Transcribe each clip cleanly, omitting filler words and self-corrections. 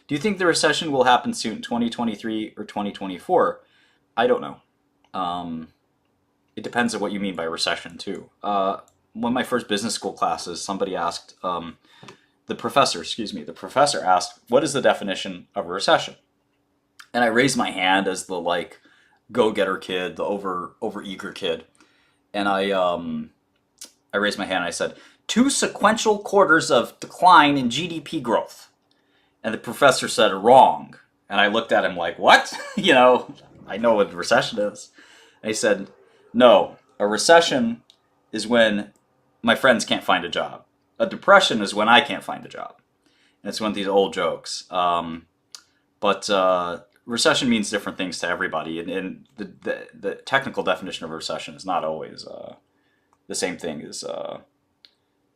Do you think the recession will happen soon, 2023 or 2024? I don't know. Um, it depends on what you mean by recession, too. One of my first business school classes, somebody asked, the professor asked, what is the definition of a recession? And I raised my hand as the like go-getter kid, the over eager kid, and I raised my hand and I said, two sequential quarters of decline in GDP growth. And the professor said, wrong. And I looked at him like, what? I know what a recession is. And he said, no, a recession is when my friends can't find a job. A depression is when I can't find a job. And it's one of these old jokes. But recession means different things to everybody. And the technical definition of a recession is not always the same thing as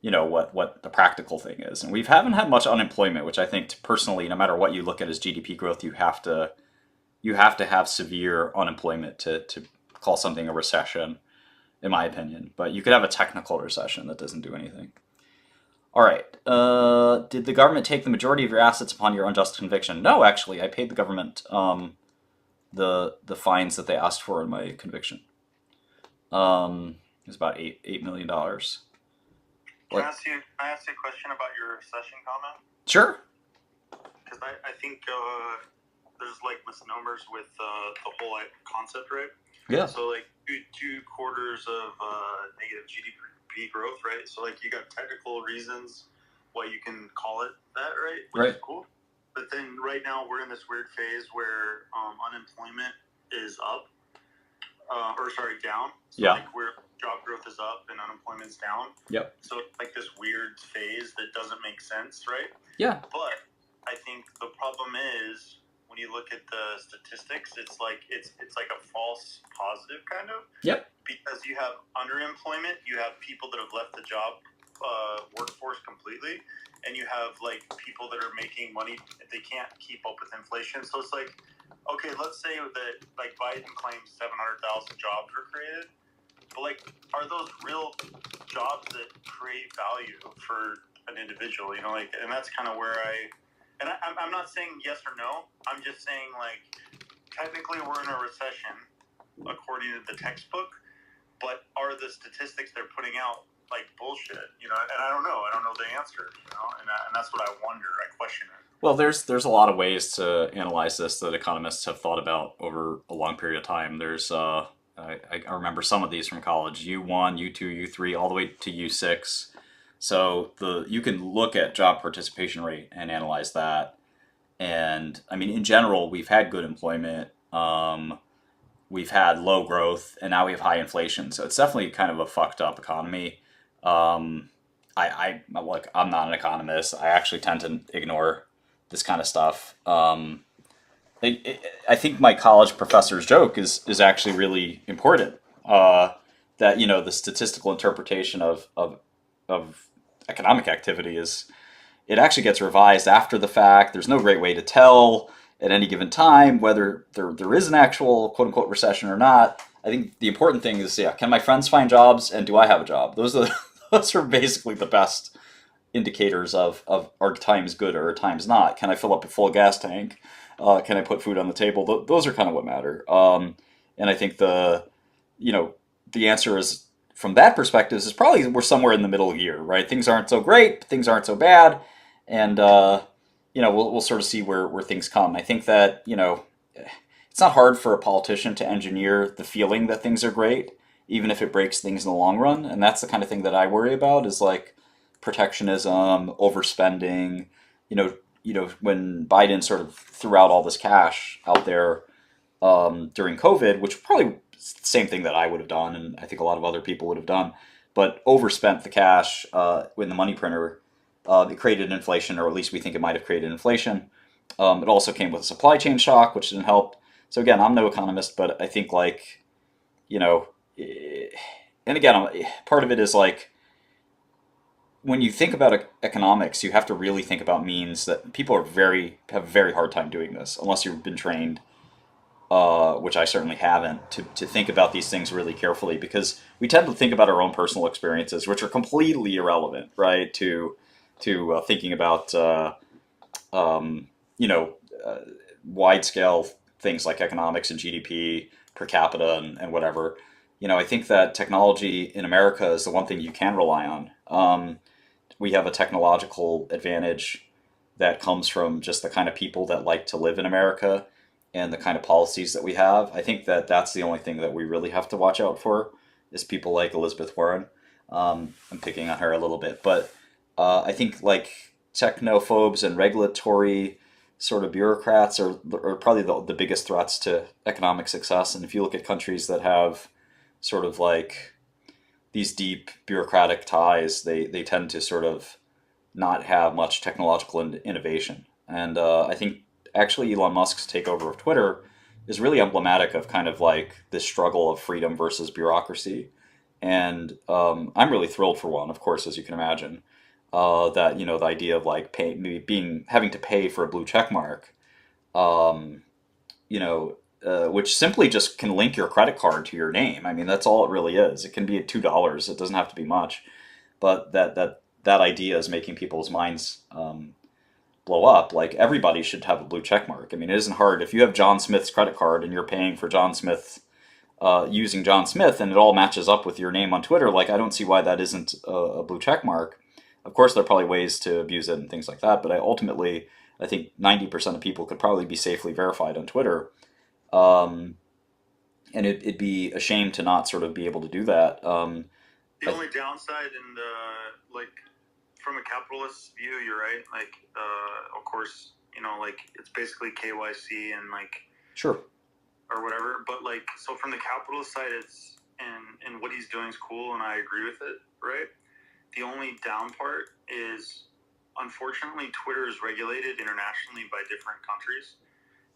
what the practical thing is. And we haven't had much unemployment, which I think personally, no matter what you look at as GDP growth, you have to have severe unemployment to call something a recession, in my opinion. But you could have a technical recession that doesn't do anything. All right. Did the government take the majority of your assets upon your unjust conviction? No, actually, I paid the government the fines that they asked for in my conviction. It was about $8 million. Can I ask you a question about your recession comment? Sure. Because I think there's like misnomers with the whole concept, right? Yeah. So like two quarters of negative GDP growth, right? So like you got technical reasons why you can call it that, right? Which is cool. But then right now we're in this weird phase where unemployment is up, down. So Yeah. like where job growth is up and unemployment's down. Yep. So it's like this weird phase that doesn't make sense, right? Yeah. But I think the problem is when you look at the statistics, it's like a false positive kind of. Yep. Because you have underemployment, you have people that have left the job workforce completely, and you have like people that are making money, they can't keep up with inflation. So it's like, okay, let's say that like Biden claims 700,000 jobs were created, but like, are those real jobs that create value for an individual? And that's kind of where I'm not saying yes or no. I'm just saying like, technically we're in a recession according to the textbook, but are the statistics they're putting out like bullshit? And I don't know. I don't know the answer. And that's what I wonder. I question it. Well, there's a lot of ways to analyze this that economists have thought about over a long period of time. There's I remember some of these from college: U1, U2, U3, all the way to U6. So you can look at job participation rate and analyze that. And I mean, in general, we've had good employment. We've had low growth, and now we have high inflation. So it's definitely kind of a fucked up economy. I look, I'm not an economist. I actually tend to ignore this kind of stuff. I think my college professor's joke is actually really important. That the statistical interpretation of economic activity it actually gets revised after the fact. There's no great way to tell at any given time whether there is an actual quote unquote recession or not. I think the important thing is, can my friends find jobs and do I have a job? Those are basically the best indicators of are times good or are times not. Can I fill up a full gas tank? Can I put food on the table? Those are kind of what matter. And I think the answer is, from that perspective, is probably we're somewhere in the middle here, right? Things aren't so great, things aren't so bad, and we'll sort of see where things come. I think that it's not hard for a politician to engineer the feeling that things are great, even if it breaks things in the long run. And that's the kind of thing that I worry about, is like protectionism, overspending. When Biden sort of threw out all this cash out there during COVID, which probably is the same thing that I would have done, and I think a lot of other people would have done, but overspent the cash in the money printer. It created inflation, or at least we think it might have created inflation. It also came with a supply chain shock, which didn't help. So again, I'm no economist, but I think and again, part of it is like, when you think about economics, you have to really think about means that people have a very hard time doing this, unless you've been trained, which I certainly haven't, to think about these things really carefully, because we tend to think about our own personal experiences, which are completely irrelevant, right, to thinking about you know, uh, wide scale things like economics and GDP per capita and whatever. I think that technology in America is the one thing you can rely on. We have a technological advantage that comes from just the kind of people that like to live in America and the kind of policies that we have. I think that that's the only thing that we really have to watch out for is people like Elizabeth Warren. I'm picking on her a little bit, but I think like technophobes and regulatory sort of bureaucrats are probably the biggest threats to economic success. And if you look at countries that have sort of like these deep bureaucratic ties, they tend to sort of not have much technological innovation. And I think actually Elon Musk's takeover of Twitter is really emblematic of kind of like this struggle of freedom versus bureaucracy. And I'm really thrilled for one, of course, as you can imagine, that the idea of like being having to pay for a blue check mark, um, which simply just can link your credit card to your name. I mean, that's all it really is. It can be at $2. It doesn't have to be much, but that idea is making people's minds blow up. Like everybody should have a blue check mark. I mean, it isn't hard if you have John Smith's credit card and you're paying for John Smith using John Smith, and it all matches up with your name on Twitter. Like I don't see why that isn't a blue check mark. Of course, there are probably ways to abuse it and things like that, but I think 90% of people could probably be safely verified on Twitter. Um, and it'd be a shame to not sort of be able to do that. The only downside, and like from a capitalist view, you're right. Like, of course, like it's basically KYC and like Sure. or whatever. But like, so from the capitalist side, it's and what he's doing is cool, and I agree with it. Right. The only down part is, unfortunately, Twitter is regulated internationally by different countries,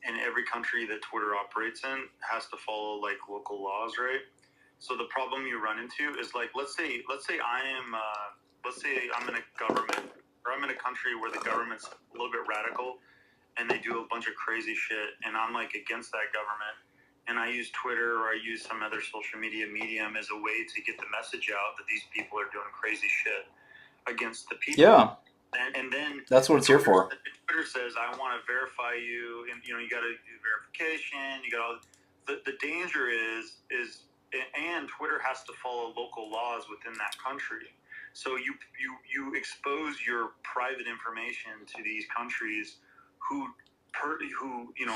and every country that Twitter operates in has to follow like local laws, right? So the problem you run into is like, let's say I'm in a government, or I'm in a country where the government's a little bit radical, and they do a bunch of crazy shit, and I'm like against that government, and I use Twitter or I use some other social media medium as a way to get the message out that these people are doing crazy shit against the people. Yeah, And then that's what it's here for. Twitter says, I want to verify you, and you got to do verification. You got all the danger is, and Twitter has to follow local laws within that country. So you expose your private information to these countries who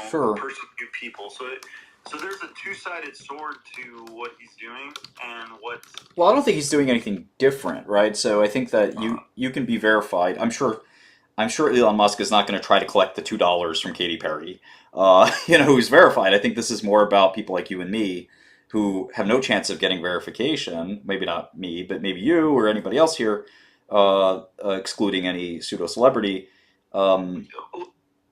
Sure. persecute people. So there's a two-sided sword to what he's doing and what. Well, I don't think he's doing anything different, right? So I think that you can be verified. I'm sure Elon Musk is not going to try to collect the $2 from Katy Perry, who's verified. I think this is more about people like you and me who have no chance of getting verification. Maybe not me, but maybe you or anybody else here, excluding any pseudo celebrity. Um,